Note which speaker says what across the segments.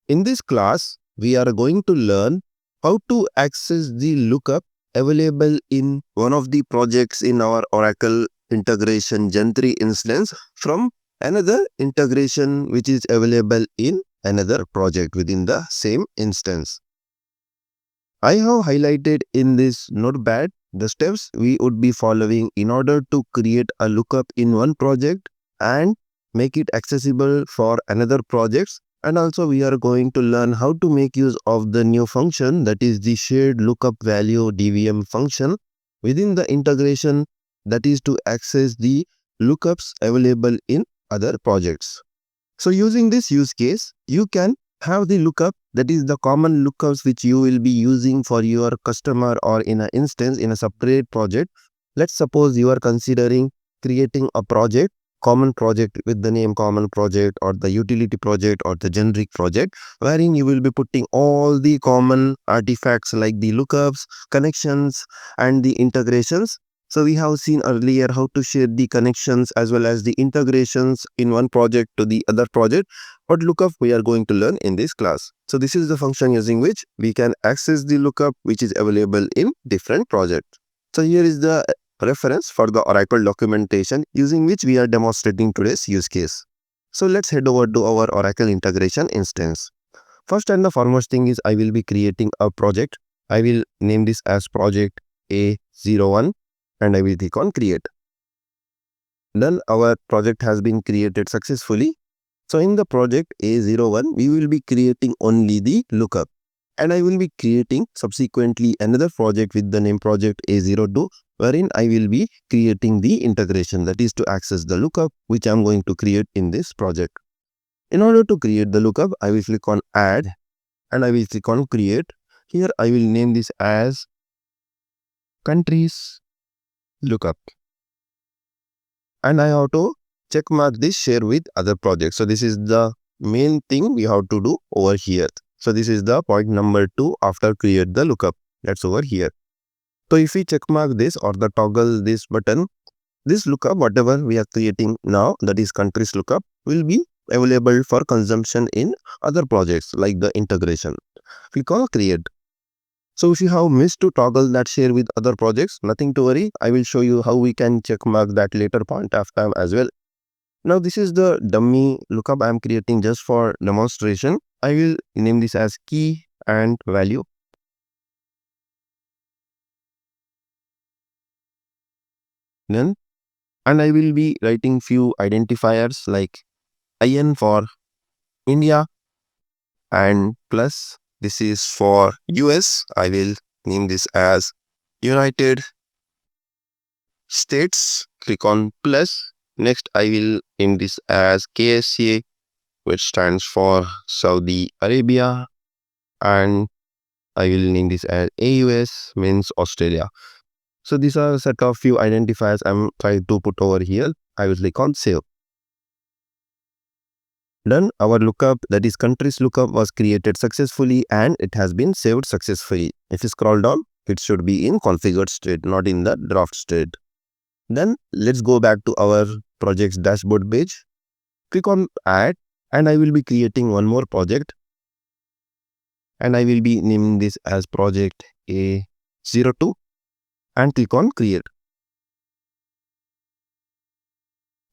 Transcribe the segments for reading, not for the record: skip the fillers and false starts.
Speaker 1: In this class, we are going to learn how to access the lookup available in one of the projects in our Oracle Integration Gen 3 instance from another integration which is available in another project within the same instance. I have highlighted in this notepad the steps we would be following in order to create a lookup in one project and make it accessible for another projects. And also we are going to learn how to make use of the new function, that is the sharedLookupValue DVM function within the integration, that is to access the lookups available in other projects. So using this use case, you can have the lookup, that is the common lookups which you will be using for your customer or in an instance in a separate project. Let's suppose you are considering creating a project, common project with the name common project or the utility project or the generic project, wherein you will be putting all the common artifacts like the lookups, connections and the integrations. So we have seen earlier how to share the connections as well as the integrations in one project to the other project. What lookup we are going to learn in this class. So this is the function using which we can access the lookup which is available in different projects. So here is the reference for the Oracle documentation using which we are demonstrating today's use case. So let's head over to our Oracle integration instance. First and the foremost thing is I will be creating a project. I will name this as project A01 and I will click on create. Then our project has been created successfully. So in the project A01, we will be creating only the lookup, and I will be creating subsequently another project with the name project A02, wherein I will be creating the integration, that is to access the lookup which I am going to create in this project. In order to create the lookup, I will click on add and I will click on create. Here I will name this as countries lookup, and I have to check mark this share with other projects. So this is the main thing we have to do over here. So this is the point number 2 after create the lookup. That's over here. So if we check mark this or the toggle this button, this lookup whatever we are creating now, that is countries lookup, will be available for consumption in other projects like the integration. Click on create. So if you have missed to toggle that share with other projects, nothing to worry. I will show you how we can check mark that later point of time as well. Now this is the dummy lookup I am creating just for demonstration. I will name this as key and value. Then, and I will be writing few identifiers like IN for India and plus this is for US. I will name this as United States. Click on plus. Next, I will name this as KSA, which stands for Saudi Arabia, and I will name this as AUS, means Australia. So these are a set of few identifiers I'm trying to put over here. I will click on save. Done. Our lookup, that is countries lookup, was created successfully and it has been saved successfully. If you scroll down, it should be in configured state, not in the draft state. Then let's go back to our project's dashboard page. Click on add and I will be creating one more project. And I will be naming this as project A02 and click on create.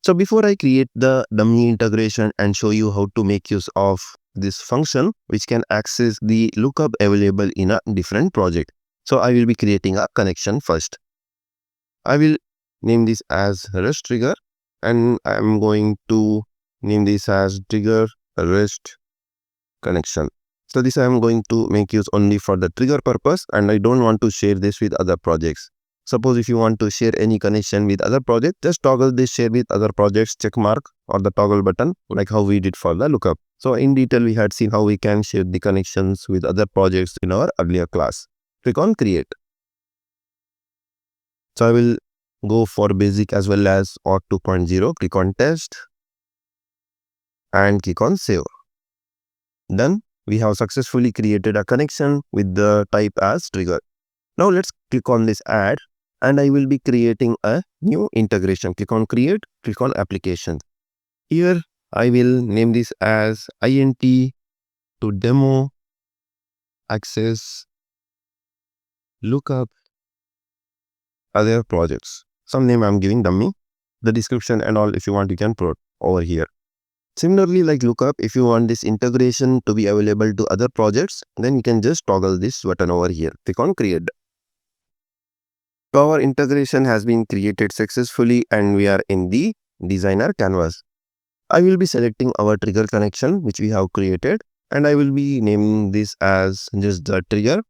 Speaker 1: So before I create the dummy integration and show you how to make use of this function which can access the lookup available in a different project. So I will be creating a connection first. I will name this as REST trigger and I am going to name this as trigger REST connection. So this I am going to make use only for the trigger purpose and I don't want to share this with other projects. Suppose if you want to share any connection with other projects, just toggle this share with other projects check mark or the toggle button like how we did for the lookup. So in detail we had seen how we can share the connections with other projects in our earlier class. Click on create. So I will go for basic as well as auth 2.0. Click on test and click on save. Done. We have successfully created a connection with the type as trigger. Now let's click on this add and I will be creating a new integration. Click on create, click on application. Here I will name this as INT to demo, access, lookup, other projects. Some name I'm giving dummy. The description and all, if you want, you can put over here. Similarly, like lookup, if you want this integration to be available to other projects, then you can just toggle this button over here. Click on create. So our integration has been created successfully and we are in the designer canvas. I will be selecting our trigger connection which we have created and I will be naming this as just the trigger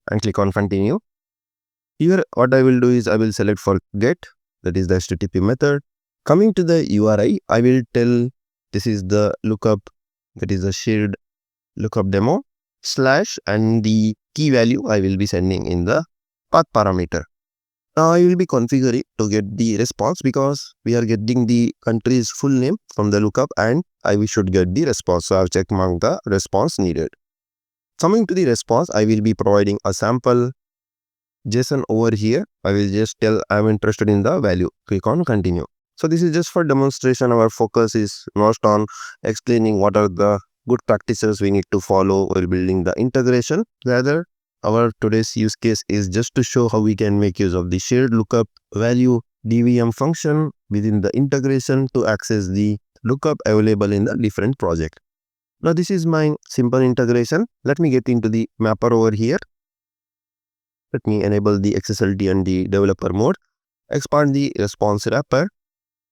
Speaker 1: and click on continue. Here what I will do is I will select for get, that is the HTTP method. Coming to the URI, I will tell this is the lookup, that is the shared lookup demo / and the key value I will be sending in the path parameter. Now I will be configuring to get the response because we are getting the country's full name from the lookup and I should get the response. So I have check marked the response needed. Coming to the response, I will be providing a sample JSON over here. I will just tell I am interested in the value. Click on continue. So this is just for demonstration. Our focus is not on explaining what are the good practices we need to follow while building the integration. Rather, our today's use case is just to show how we can make use of the shared lookup value DVM function within the integration to access the lookup available in the different project. Now this is my simple integration. Let me get into the mapper over here. Let me enable the accessibility and the developer mode. Expand the response wrapper.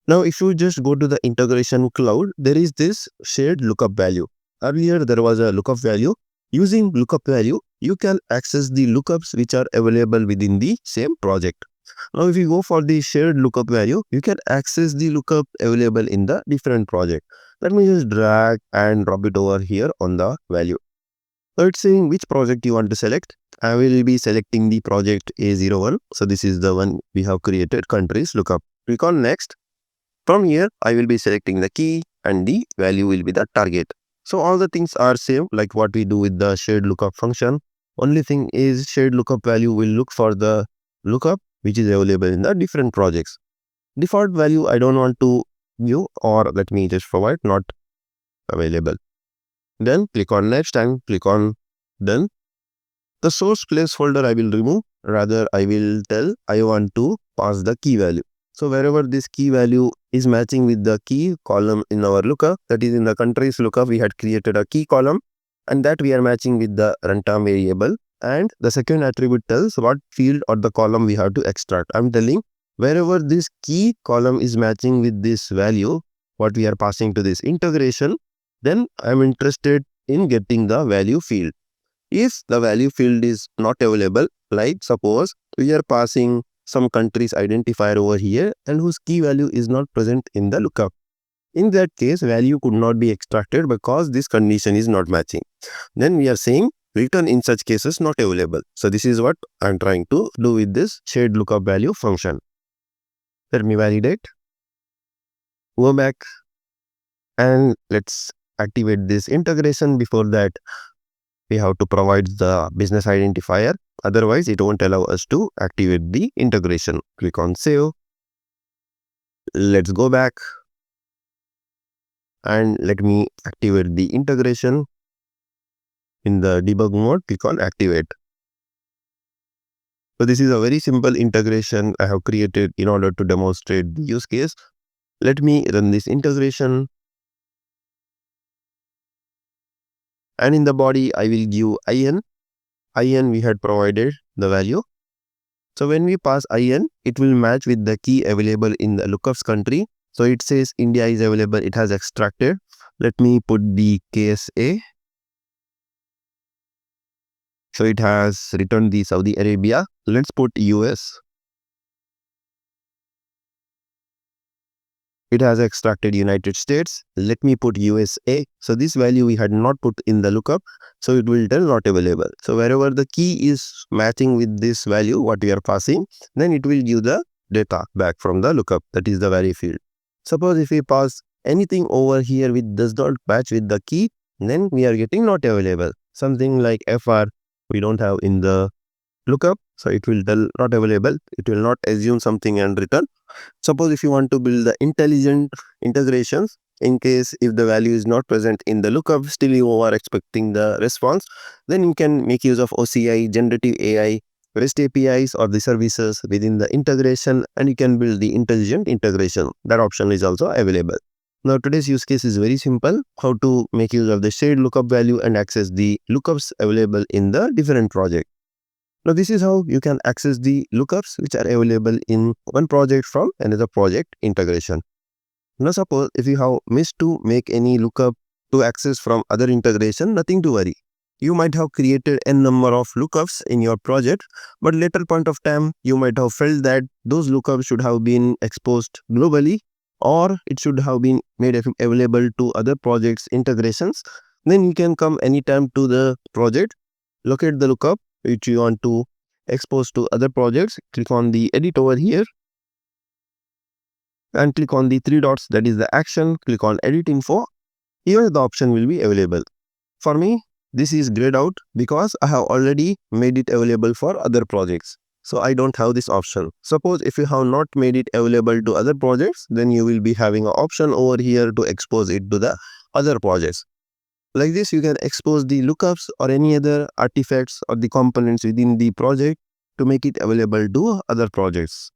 Speaker 1: Now if you just go to the integration cloud, there is this shared lookup value. Earlier there was a lookup value. Using lookup value, you can access the lookups which are available within the same project. Now if you go for the shared lookup value, you can access the lookup available in the different project. Let me just drag and drop it over here on the value. So it's saying which project you want to select. I will be selecting the project A01. So this is the one we have created, countries lookup. Click on next. From here, I will be selecting the key and the value will be the target. So all the things are same like what we do with the shared lookup function. Only thing is shared lookup value will look for the lookup which is available in the different projects. Default value I don't want to view, or let me just provide not available. Then click on next and click on done. The source placeholder I will remove. Rather, I will tell I want to pass the key value. So wherever this key value is matching with the key column in our lookup, that is in the countries lookup, we had created a key column and that we are matching with the runtime variable. And the second attribute tells what field or the column we have to extract. I'm telling wherever this key column is matching with this value, what we are passing to this integration, then I'm interested in getting the value field. If the value field is not available, like suppose we are passing some country's identifier over here and whose key value is not present in the lookup. In that case, value could not be extracted because this condition is not matching. Then we are saying return in such cases not available. So this is what I'm trying to do with this shared lookup value function. Let me validate. Go back and let's activate this integration. Before that, we have to provide the business identifier. Otherwise, it won't allow us to activate the integration. Click on save. Let's go back and let me activate the integration. In the debug mode, click on activate. So this is a very simple integration I have created in order to demonstrate the use case. Let me run this integration. And in the body, I will give IN. IN we had provided the value. So when we pass IN, it will match with the key available in the lookups country. So it says India is available. It has extracted. Let me put the KSA. So it has returned the Saudi Arabia. Let's put US. It has extracted United States. Let me put USA. So this value we had not put in the lookup. So it will tell not available. So wherever the key is matching with this value, what we are passing, then it will give the data back from the lookup. That is the value field. Suppose if we pass anything over here which does not match with the key, then we are getting not available. Something like FR we don't have in the lookup. So it will tell not available. It will not assume something and return. Suppose if you want to build the intelligent integrations, In case if the value is not present in the lookup, still you are expecting the response, then you can make use of OCI, generative AI, REST APIs or the services within the integration, and you can build the intelligent integration. That option is also available. Now today's use case is very simple, how to make use of the shared lookup value and access the lookups available in the different project. Now this is how you can access the lookups which are available in one project from another project integration. Now suppose if you have missed to make any lookup to access from other integration, nothing to worry. You might have created n number of lookups in your project, but later point of time you might have felt that those lookups should have been exposed globally, or it should have been made available to other projects integrations. Then you can come anytime to the project, locate the lookup which you want to expose to other projects, click on the edit over here and click on the three dots, that is the action, click on edit info. Here the option will be available. For me, this is grayed out because I have already made it available for other projects. So I don't have this option. Suppose if you have not made it available to other projects, then you will be having an option over here to expose it to the other projects. Like this, you can expose the lookups or any other artifacts or the components within the project to make it available to other projects.